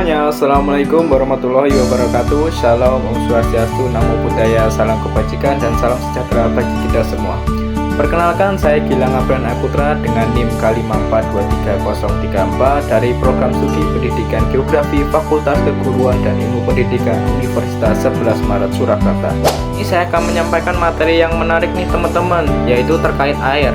semuanya, Assalamualaikum warahmatullahi wabarakatuh. Shalom, Om Swastiastu, Namo Buddhaya, salam kebajikan dan salam sejahtera bagi kita semua. Perkenalkan, saya Gilang Abraham Putra dengan NIM K5423034 dari Program Studi Pendidikan Geografi Fakultas Keguruan dan Ilmu Pendidikan Universitas 11 Maret Surakarta. Ini saya akan menyampaikan materi yang menarik nih teman-teman, yaitu terkait air,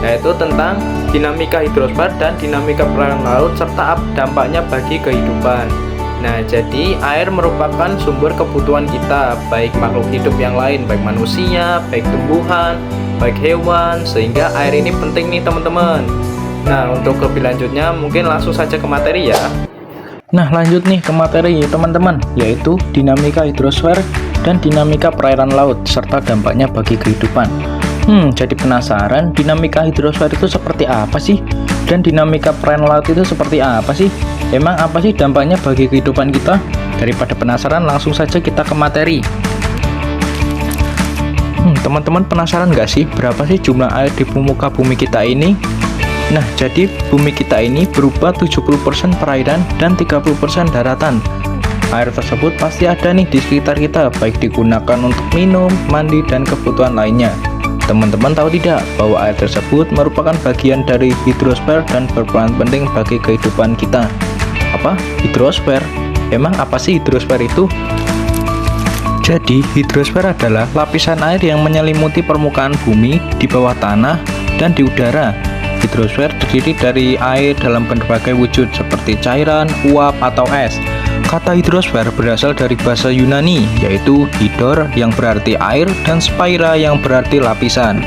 yaitu tentang dinamika hidrosfer dan dinamika perairan laut serta dampaknya bagi kehidupan. Nah, jadi air merupakan sumber kebutuhan kita, baik makhluk hidup yang lain, baik manusia, baik tumbuhan, baik hewan, sehingga air ini penting nih teman-teman. Nah, untuk lebih lanjutnya mungkin langsung saja ke materi ya. Nah, lanjut nih ke materi teman-teman, yaitu dinamika hidrosfer dan dinamika perairan laut serta dampaknya bagi kehidupan. Jadi penasaran dinamika hidrosfer itu seperti apa sih? Dan dinamika perairan laut itu seperti apa sih? Emang apa sih dampaknya bagi kehidupan kita? Daripada penasaran, langsung saja kita ke materi. Teman-teman penasaran nggak sih berapa sih jumlah air di muka bumi kita ini? Nah, jadi bumi kita ini berupa 70% perairan dan 30% daratan. Air tersebut pasti ada nih di sekitar kita, baik digunakan untuk minum, mandi, dan kebutuhan lainnya. Teman-teman tahu tidak bahwa air tersebut merupakan bagian dari hidrosfer dan berperan penting bagi kehidupan kita? Apa? Hidrosfer? Emang apa sih hidrosfer itu? Jadi, hidrosfer adalah lapisan air yang menyelimuti permukaan bumi, di bawah tanah, dan di udara. Hidrosfer terdiri dari air dalam berbagai wujud seperti cairan, uap, atau es. Kata hidrosfer berasal dari bahasa Yunani, yaitu hidor yang berarti air dan spaira yang berarti lapisan.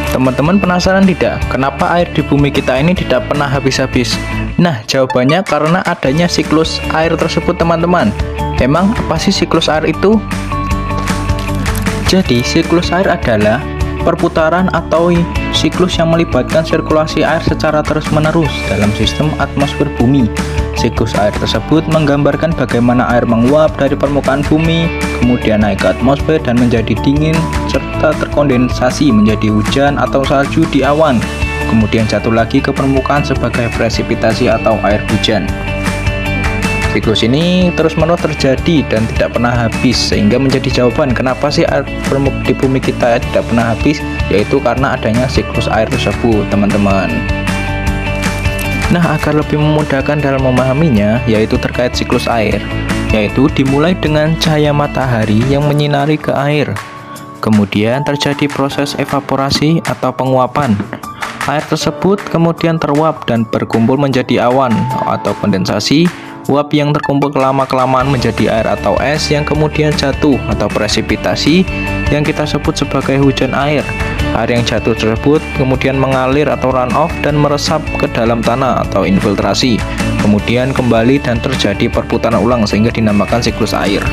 Teman-teman penasaran tidak, kenapa air di bumi kita ini tidak pernah habis-habis? Nah, jawabannya karena adanya siklus air tersebut teman-teman. Emang apa sih siklus air itu? Jadi, siklus air adalah perputaran atau siklus yang melibatkan sirkulasi air secara terus-menerus dalam sistem atmosfer bumi. Siklus air tersebut menggambarkan bagaimana air menguap dari permukaan bumi, kemudian naik ke atmosfer dan menjadi dingin, serta terkondensasi menjadi hujan atau salju di awan, kemudian jatuh lagi ke permukaan sebagai presipitasi atau air hujan. Siklus ini terus-menerus terjadi dan tidak pernah habis, sehingga menjadi jawaban kenapa sih air di bumi kita tidak pernah habis, yaitu karena adanya siklus air tersebut, teman-teman. Nah, agar lebih memudahkan dalam memahaminya, yaitu terkait siklus air, yaitu dimulai dengan cahaya matahari yang menyinari ke air. Kemudian terjadi proses evaporasi atau penguapan. Air tersebut kemudian teruap dan berkumpul menjadi awan atau kondensasi. Uap yang terkumpul lama-kelamaan menjadi air atau es yang kemudian jatuh atau presipitasi yang kita sebut sebagai hujan air. Air yang jatuh tersebut kemudian mengalir atau run off dan meresap ke dalam tanah atau infiltrasi, kemudian kembali dan terjadi perputaran ulang sehingga dinamakan siklus air.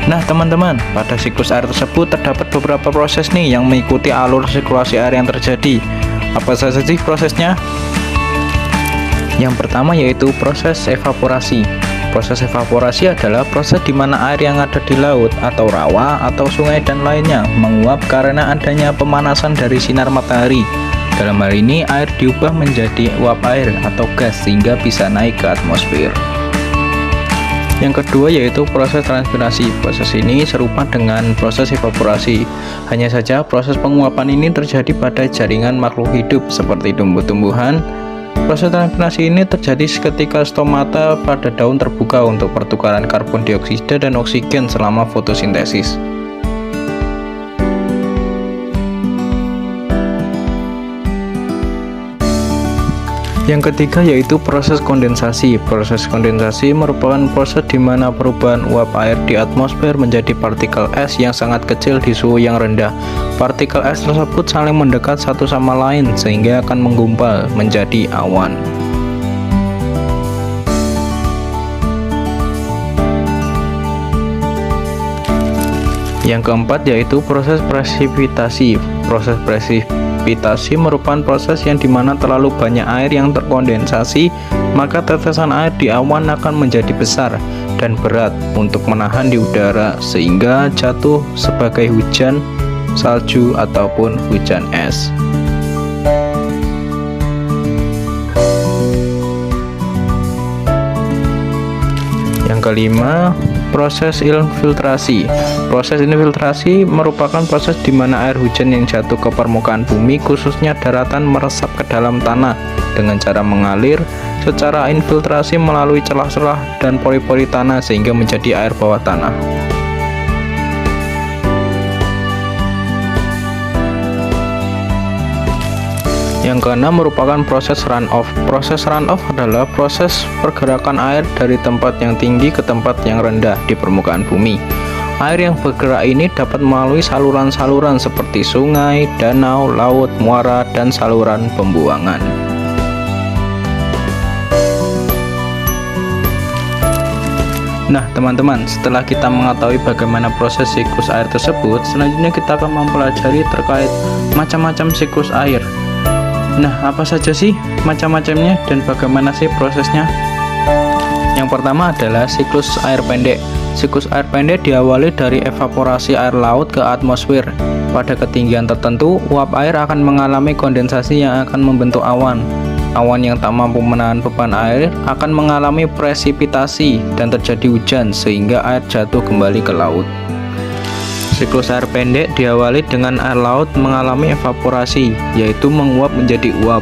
Nah teman-teman, pada siklus air tersebut terdapat beberapa proses nih yang mengikuti alur sirkulasi air yang terjadi. Apa saja sih prosesnya? Yang pertama yaitu proses evaporasi. Proses evaporasi adalah proses di mana air yang ada di laut atau rawa atau sungai dan lainnya menguap karena adanya pemanasan dari sinar matahari. Dalam hal ini air diubah menjadi uap air atau gas sehingga bisa naik ke atmosfer. Yang kedua yaitu proses transpirasi. Proses ini serupa dengan proses evaporasi. Hanya saja proses penguapan ini terjadi pada jaringan makhluk hidup seperti tumbuh-tumbuhan. Proses transpirasi ini terjadi ketika stomata pada daun terbuka untuk pertukaran karbon dioksida dan oksigen selama fotosintesis. Yang ketiga yaitu proses kondensasi. Proses kondensasi merupakan proses di mana perubahan uap air di atmosfer menjadi partikel es yang sangat kecil di suhu yang rendah. Partikel es tersebut saling mendekat satu sama lain sehingga akan menggumpal menjadi awan. Yang keempat yaitu proses presipitasi. Proses presipitasi merupakan proses yang dimana terlalu banyak air yang terkondensasi, maka tetesan air di awan akan menjadi besar dan berat untuk menahan di udara sehingga jatuh sebagai hujan, salju, ataupun hujan es. Yang kelima, proses infiltrasi. Proses infiltrasi merupakan proses di mana air hujan yang jatuh ke permukaan bumi, khususnya daratan, meresap ke dalam tanah dengan cara mengalir secara infiltrasi melalui celah-celah dan pori-pori tanah sehingga menjadi air bawah tanah. Yang keenam merupakan proses runoff. Proses runoff adalah proses pergerakan air dari tempat yang tinggi ke tempat yang rendah di permukaan bumi. Air yang bergerak ini dapat melalui saluran-saluran seperti sungai, danau, laut, muara, dan saluran pembuangan. Nah teman-teman, setelah kita mengetahui bagaimana proses siklus air tersebut, selanjutnya kita akan mempelajari terkait macam-macam siklus air. Nah, apa saja sih macam-macamnya dan bagaimana sih prosesnya? Yang pertama adalah siklus air pendek. Siklus air pendek diawali dari evaporasi air laut ke atmosfer. Pada ketinggian tertentu, uap air akan mengalami kondensasi yang akan membentuk awan. Awan yang tak mampu menahan beban air akan mengalami presipitasi dan terjadi hujan sehingga air jatuh kembali ke laut. Siklus air pendek diawali dengan air laut mengalami evaporasi, yaitu menguap menjadi uap.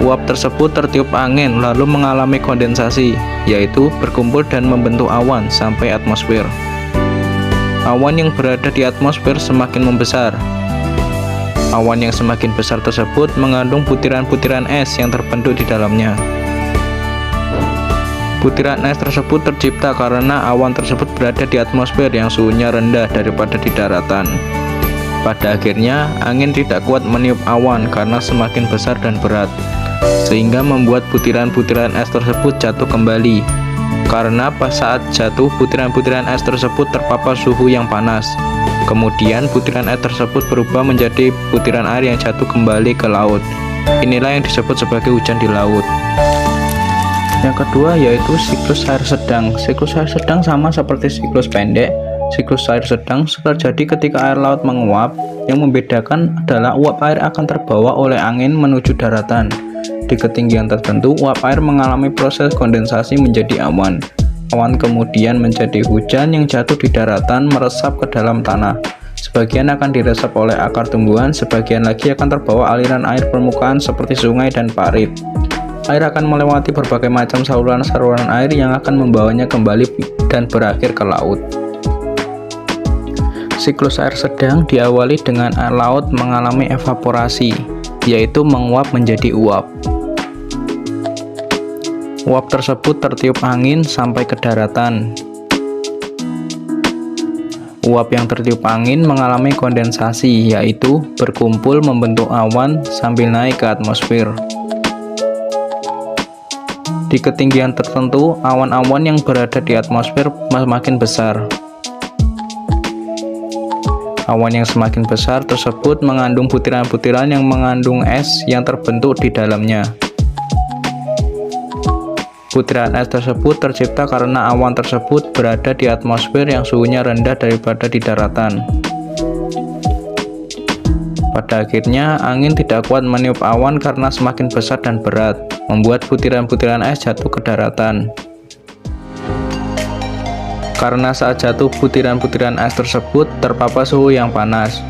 Uap tersebut tertiup angin lalu mengalami kondensasi, yaitu berkumpul dan membentuk awan sampai atmosfer. Awan yang berada di atmosfer semakin membesar. Awan yang semakin besar tersebut mengandung butiran-butiran es yang terbentuk di dalamnya. Butiran es tersebut tercipta karena awan tersebut berada di atmosfer yang suhunya rendah daripada di daratan. Pada akhirnya, angin tidak kuat meniup awan karena semakin besar dan berat, sehingga membuat butiran-butiran es tersebut jatuh kembali. Karena pas saat jatuh, butiran-butiran es tersebut terpapar suhu yang panas. Kemudian, butiran es tersebut berubah menjadi butiran air yang jatuh kembali ke laut. Inilah yang disebut sebagai hujan di laut. Yang kedua yaitu siklus air sedang. Siklus air sedang sama seperti siklus pendek. Siklus air sedang terjadi ketika air laut menguap. Yang membedakan adalah uap air akan terbawa oleh angin menuju daratan. Di ketinggian tertentu, uap air mengalami proses kondensasi menjadi awan. Awan kemudian menjadi hujan yang jatuh di daratan meresap ke dalam tanah. Sebagian akan diresap oleh akar tumbuhan, sebagian lagi akan terbawa aliran air permukaan seperti sungai dan parit. Air akan melewati berbagai macam saluran-saluran air yang akan membawanya kembali dan berakhir ke laut. Siklus air sedang diawali dengan air laut mengalami evaporasi, yaitu menguap menjadi uap. Uap tersebut tertiup angin sampai ke daratan. Uap yang tertiup angin mengalami kondensasi, yaitu berkumpul membentuk awan sambil naik ke atmosfer. Di ketinggian tertentu, awan-awan yang berada di atmosfer semakin besar. Awan yang semakin besar tersebut mengandung butiran-butiran yang mengandung es yang terbentuk di dalamnya. Butiran es tersebut tercipta karena awan tersebut berada di atmosfer yang suhunya rendah daripada di daratan. Pada akhirnya, angin tidak kuat meniup awan karena semakin besar dan berat, membuat butiran-butiran es jatuh ke daratan. Karena saat jatuh butiran-butiran es tersebut terpapar suhu yang panas,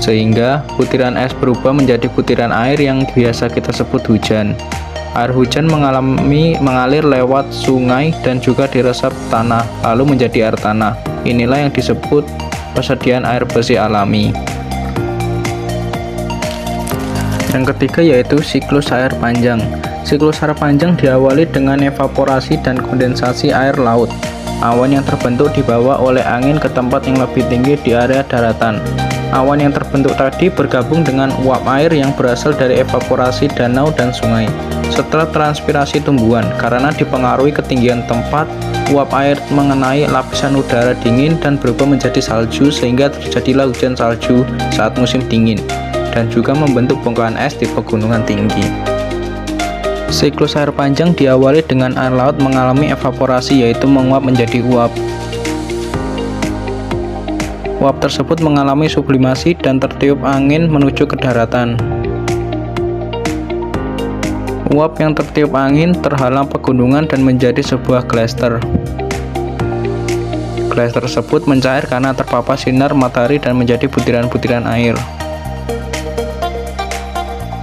sehingga butiran es berubah menjadi butiran air yang biasa kita sebut hujan. Air hujan mengalir lewat sungai dan juga diresap tanah, lalu menjadi air tanah. Inilah yang disebut persediaan air bersih alami. Yang ketiga yaitu siklus air panjang. Siklus air panjang diawali dengan evaporasi dan kondensasi air laut. Awan yang terbentuk dibawa oleh angin ke tempat yang lebih tinggi di area daratan. Awan yang terbentuk tadi bergabung dengan uap air yang berasal dari evaporasi danau dan sungai, setelah transpirasi tumbuhan. Karena dipengaruhi ketinggian tempat, uap air mengenai lapisan udara dingin dan berubah menjadi salju, sehingga terjadilah hujan salju saat musim dingin, dan juga membentuk bongkahan es di pegunungan tinggi. Siklus air panjang diawali dengan air laut mengalami evaporasi, yaitu menguap menjadi uap. Uap tersebut mengalami sublimasi dan tertiup angin menuju ke daratan. Uap yang tertiup angin terhalang pegunungan dan menjadi sebuah glaster. Glaster tersebut mencair karena terpapar sinar matahari dan menjadi butiran-butiran air.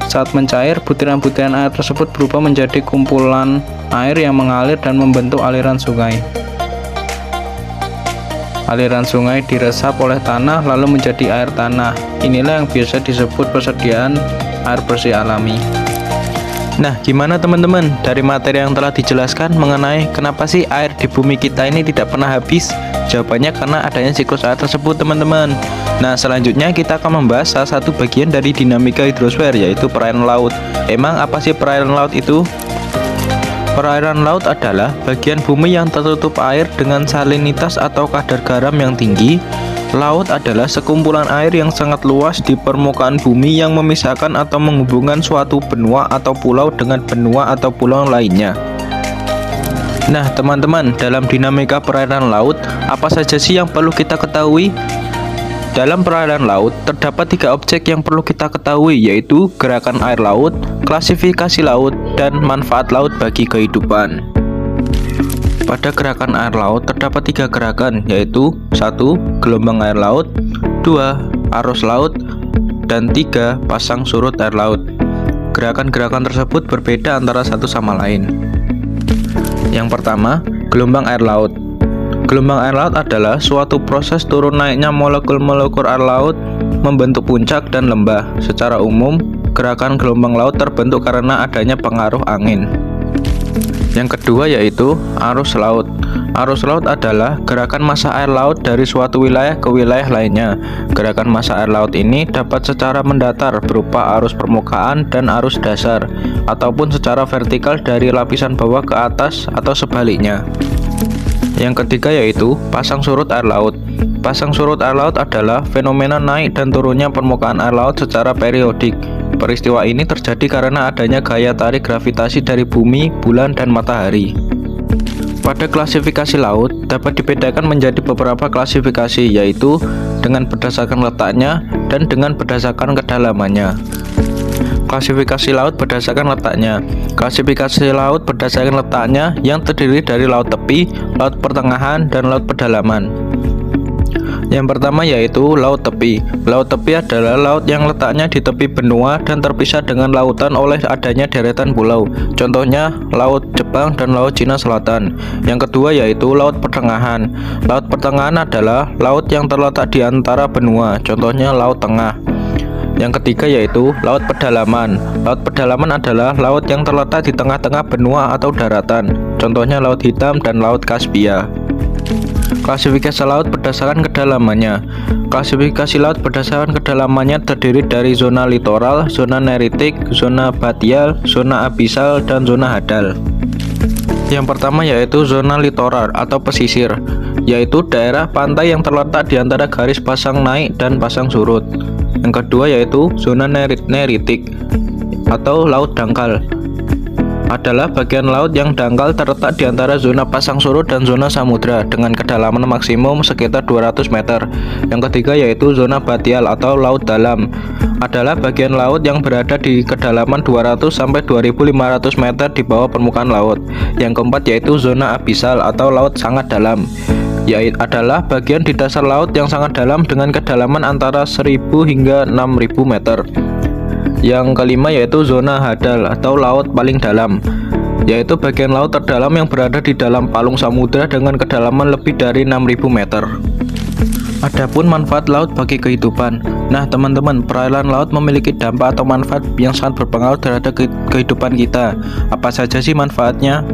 Saat mencair, butiran-butiran air tersebut berubah menjadi kumpulan air yang mengalir dan membentuk aliran sungai. Aliran sungai diresap oleh tanah lalu menjadi air tanah. Inilah yang biasa disebut persediaan air bersih alami. Nah, gimana teman-teman? Dari materi yang telah dijelaskan mengenai kenapa sih air di bumi kita ini tidak pernah habis? Jawabannya karena adanya siklus air tersebut, teman-teman. Nah, selanjutnya kita akan membahas salah satu bagian dari dinamika hidrosfer, yaitu perairan laut. Emang apa sih perairan laut itu? Perairan laut adalah bagian bumi yang tertutup air dengan salinitas atau kadar garam yang tinggi. Laut adalah sekumpulan air yang sangat luas di permukaan bumi yang memisahkan atau menghubungkan suatu benua atau pulau dengan benua atau pulau lainnya. Nah, teman-teman, dalam dinamika perairan laut, apa saja sih yang perlu kita ketahui? Dalam perairan laut, terdapat 3 objek yang perlu kita ketahui, yaitu gerakan air laut, klasifikasi laut, dan manfaat laut bagi kehidupan. Pada gerakan air laut, terdapat 3 gerakan, yaitu 1. Gelombang air laut, 2. Arus laut, dan 3. Pasang surut air laut. Gerakan-gerakan tersebut berbeda antara satu sama lain. Yang pertama, gelombang air laut. Gelombang air laut adalah suatu proses turun naiknya molekul-molekul air laut membentuk puncak dan lembah. Secara umum, gerakan gelombang laut terbentuk karena adanya pengaruh angin. Yang kedua yaitu arus laut. Arus laut adalah gerakan massa air laut dari suatu wilayah ke wilayah lainnya. Gerakan massa air laut ini dapat secara mendatar berupa arus permukaan dan arus dasar, ataupun secara vertikal dari lapisan bawah ke atas atau sebaliknya. Yang ketiga yaitu pasang surut air laut. Pasang surut air laut adalah fenomena naik dan turunnya permukaan air laut secara periodik. Peristiwa ini terjadi karena adanya gaya tarik gravitasi dari bumi, bulan, dan matahari. Pada klasifikasi laut dapat dibedakan menjadi beberapa klasifikasi, yaitu dengan berdasarkan letaknya dan dengan berdasarkan kedalamannya. Klasifikasi laut berdasarkan letaknya. Klasifikasi laut berdasarkan letaknya yang terdiri dari laut tepi, laut pertengahan, dan laut pedalaman. Yang pertama yaitu laut tepi. Laut tepi adalah laut yang letaknya di tepi benua dan terpisah dengan lautan oleh adanya deretan pulau. Contohnya Laut Jepang dan Laut Cina Selatan. Yang kedua yaitu laut pertengahan. Laut pertengahan adalah laut yang terletak di antara benua. Contohnya Laut Tengah. Yang ketiga yaitu laut pedalaman. Laut pedalaman adalah laut yang terletak di tengah-tengah benua atau daratan. Contohnya Laut Hitam dan Laut Kaspia. Klasifikasi laut berdasarkan kedalamannya. Klasifikasi laut berdasarkan kedalamannya terdiri dari zona litoral, zona neritik, zona batial, zona abisal, dan zona hadal. Yang pertama yaitu zona litoral atau pesisir, yaitu daerah pantai yang terletak di antara garis pasang naik dan pasang surut. Yang kedua yaitu zona neritik atau laut dangkal, adalah bagian laut yang dangkal terletak di antara zona pasang surut dan zona samudra dengan kedalaman maksimum sekitar 200 meter. Yang ketiga yaitu zona batial atau laut dalam, adalah bagian laut yang berada di kedalaman 200 sampai 2500 meter di bawah permukaan laut. Yang keempat yaitu zona abisal atau laut sangat dalam, yaitu adalah bagian di dasar laut yang sangat dalam dengan kedalaman antara 1000 hingga 6000 meter. Yang kelima yaitu zona hadal atau laut paling dalam, yaitu bagian laut terdalam yang berada di dalam palung samudra dengan kedalaman lebih dari 6000 meter. Adapun manfaat laut bagi kehidupan. Nah, teman-teman, perairan laut memiliki dampak atau manfaat yang sangat berpengaruh terhadap kehidupan kita. Apa saja sih manfaatnya?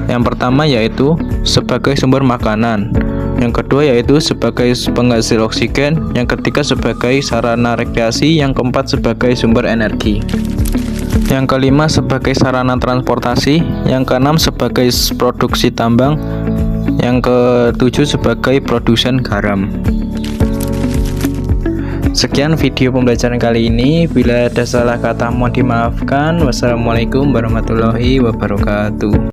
Yang pertama yaitu sebagai sumber makanan. Yang kedua yaitu sebagai penghasil oksigen. Yang ketiga sebagai sarana rekreasi. Yang keempat sebagai sumber energi. Yang kelima sebagai sarana transportasi. Yang keenam sebagai produksi tambang. Yang ketujuh sebagai produsen garam. Sekian video pembelajaran kali ini. Bila ada salah kata mohon dimaafkan. Wassalamualaikum warahmatullahi wabarakatuh.